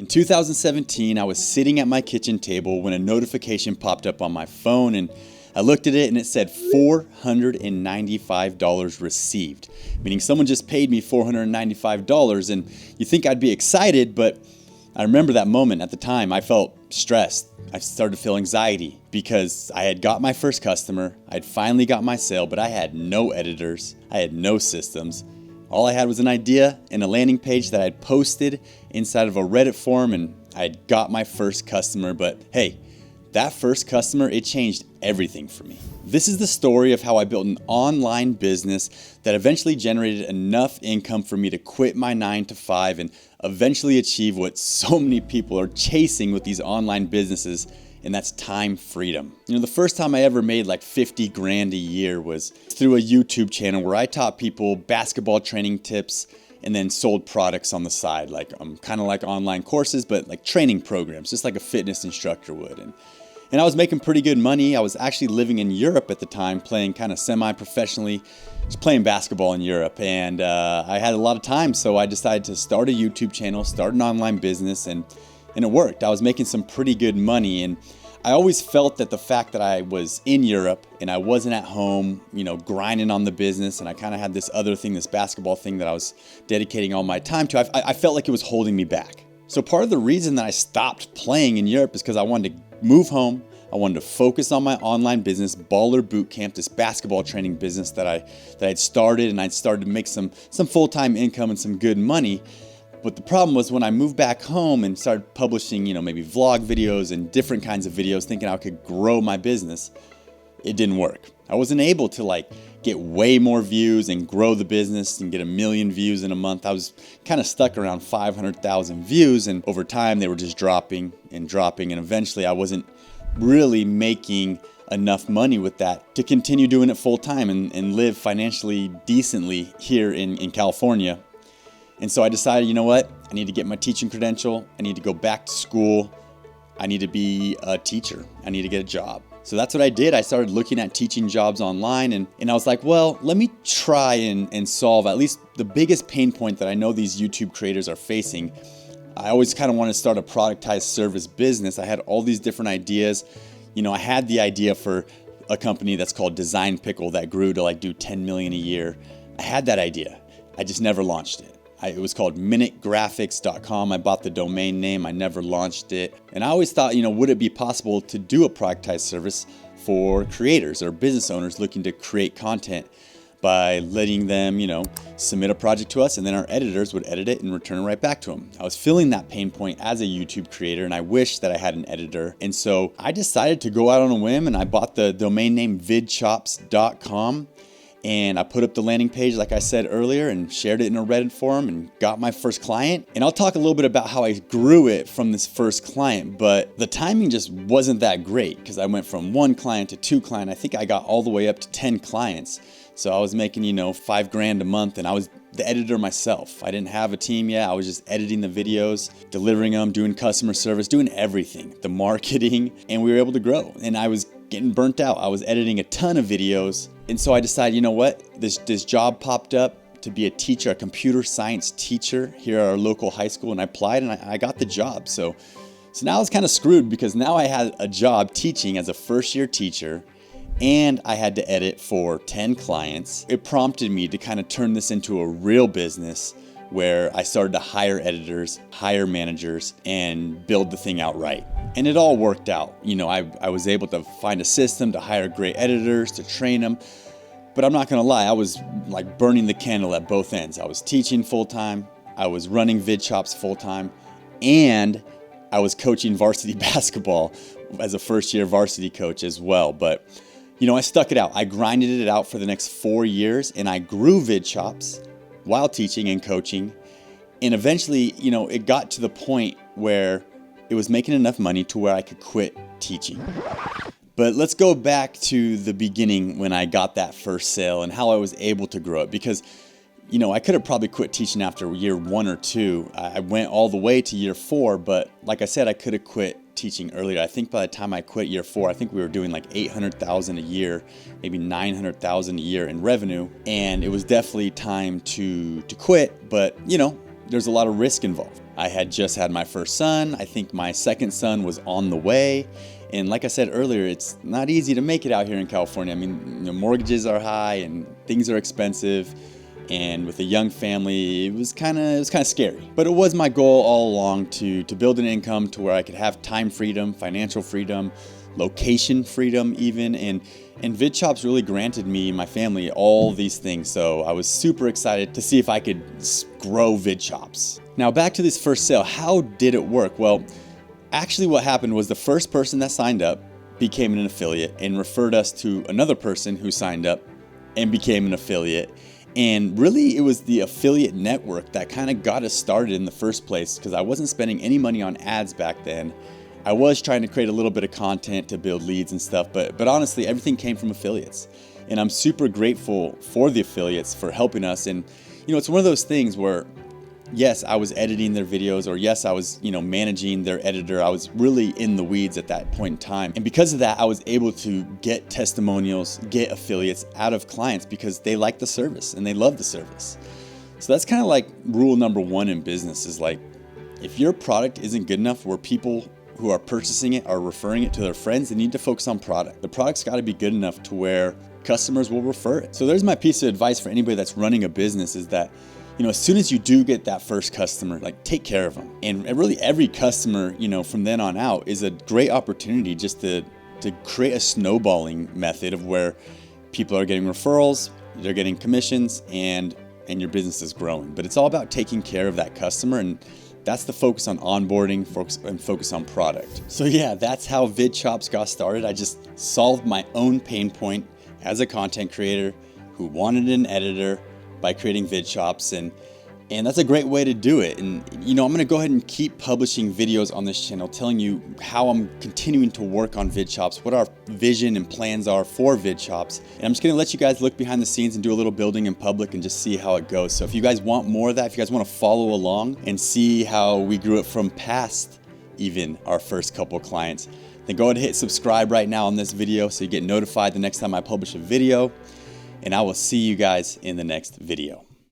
In 2017, I was sitting at my kitchen table when a notification popped up on my phone, and I looked at it and it said $495 received, meaning someone just paid me $495. And you think I'd be excited, but I remember that moment at the time. I felt stressed. I started to feel anxiety because I had got my first customer. I'd finally got my sale, but I had no editors. I had no systems. All I had was an idea and a landing page that I'd posted inside of a Reddit forum, and I'd got my first customer. But hey, that first customer, it changed everything for me. This is the story of how I built an online business that eventually generated enough income for me to quit my 9-to-5 and eventually achieve what so many people are chasing with these online businesses, and that's time freedom. You know, the first time I ever made like 50 grand a year was through a YouTube channel where I taught people basketball training tips and then sold products on the side, like kind of like online courses, but like training programs, just like a fitness instructor would. And I was making pretty good money. I was actually living in Europe at the time, playing kind of semi-professionally, just playing basketball in Europe. And I had a lot of time, so I decided to start a YouTube channel, start an online business, and it worked. I was making some pretty good money, and I always felt that the fact that I was in Europe and I wasn't at home, you know, grinding on the business, and I kind of had this other thing, this basketball thing that I was dedicating all my time to, I felt like it was holding me back. So part of the reason that I stopped playing in Europe is because I wanted to move home. I wanted to focus on my online business, Baller Bootcamp, this basketball training business that I'd started, and I'd started to make some full-time income and some good money. But the problem was when I moved back home and started publishing, you know, maybe vlog videos and different kinds of videos, thinking I could grow my business, it didn't work. I wasn't able to like get way more views and grow the business and get 1 million views in a month. I was kind of stuck around 500,000 views, and over time they were just dropping, and eventually I wasn't really making enough money with that to continue doing it full time and live financially decently here in California. And so I decided, you know what? I need to get my teaching credential. I need to go back to school. I need to be a teacher. I need to get a job. So that's what I did. I started looking at teaching jobs online, and I was like, well, let me try and solve at least the biggest pain point that I know these YouTube creators are facing. I always kind of wanted to start a productized service business. I had all these different ideas. You know, I had the idea for a company that's called Design Pickle that grew to like do 10 million a year. I had that idea. I just never launched it. It was called minutegraphics.com. I bought the domain name. I never launched it. And I always thought, you know, would it be possible to do a productized service for creators or business owners looking to create content by letting them, you know, submit a project to us, and then our editors would edit it and return it right back to them. I was feeling that pain point as a YouTube creator, and I wish that I had an editor. And so I decided to go out on a whim, and I bought the domain name VidChops.com. And I put up the landing page, like I said earlier, and shared it in a Reddit forum and got my first client. And I'll talk a little bit about how I grew it from this first client, but the timing just wasn't that great because I went from 1 client to 2 clients. I think I got all the way up to 10 clients. So I was making, you know, $5 grand a month, and I was the editor myself. I didn't have a team yet. I was just editing the videos, delivering them, doing customer service, doing everything, the marketing, and we were able to grow. And I was getting burnt out. I was editing a ton of videos. And so I decided, you know what, this job popped up to be a teacher, a computer science teacher here at our local high school, and I applied and I got the job. So now I was kind of screwed because now I had a job teaching as a first-year teacher, and I had to edit for 10 clients. It prompted me to kind of turn this into a real business where I started to hire editors, hire managers, and build the thing out right. And it all worked out. You know, I was able to find a system to hire great editors, to train them. But I'm not gonna lie, I was like burning the candle at both ends. I was teaching full-time, I was running VidChops full-time, and I was coaching varsity basketball as a first-year varsity coach as well. But you know, I stuck it out. I grinded it out for the next 4 years, and I grew VidChops while teaching and coaching. And eventually, you know, it got to the point where it was making enough money to where I could quit teaching. But let's go back to the beginning when I got that first sale and how I was able to grow it. Because, you know, I could have probably quit teaching after year 1 or 2. I went all the way to year 4, but like I said, I could have quit teaching earlier. I think by the time I quit year 4, I think we were doing like 800,000 a year, maybe 900,000 a year in revenue. And it was definitely time to quit, but you know, there's a lot of risk involved. I had just had my first son. I think my second son was on the way. And like I said earlier, it's not easy to make it out here in California. I mean, mortgages are high and things are expensive. And with a young family, it was kind of scary. But it was my goal all along to build an income to where I could have time freedom, financial freedom, location freedom even. And VidChops really granted me and my family all these things. So I was super excited to see if I could grow VidChops. Now back to this first sale, how did it work? Well, actually what happened was the first person that signed up became an affiliate and referred us to another person who signed up and became an affiliate. And really it was the affiliate network that kind of got us started in the first place, because I wasn't spending any money on ads back then. I was trying to create a little bit of content to build leads and stuff, but honestly, everything came from affiliates. And I'm super grateful for the affiliates for helping us. And it's one of those things where, yes, I was editing their videos, or yes, I was, managing their editor. I was really in the weeds at that point in time. And because of that, I was able to get testimonials, get affiliates out of clients because they like the service and they love the service. So that's kind of like rule number one in business is like, if your product isn't good enough where people who are purchasing it are referring it to their friends, they need to focus on product. The product's got to be good enough to where customers will refer it. So there's my piece of advice for anybody that's running a business is that, as soon as you do get that first customer, like take care of them. And really every customer, from then on out is a great opportunity just to create a snowballing method of where people are getting referrals, they're getting commissions, and your business is growing. But it's all about taking care of that customer, and that's the focus on onboarding and focus on product. So yeah, that's how VidChops got started. I just solved my own pain point as a content creator who wanted an editor by creating VidChops, and that's a great way to do it. And I'm gonna go ahead and keep publishing videos on this channel telling you how I'm continuing to work on VidChops, what our vision and plans are for VidChops. And I'm just gonna let you guys look behind the scenes and do a little building in public and just see how it goes. So if you guys want more of that, if you guys wanna follow along and see how we grew it from past even our first couple clients, then go ahead and hit subscribe right now on this video so you get notified the next time I publish a video. And I will see you guys in the next video.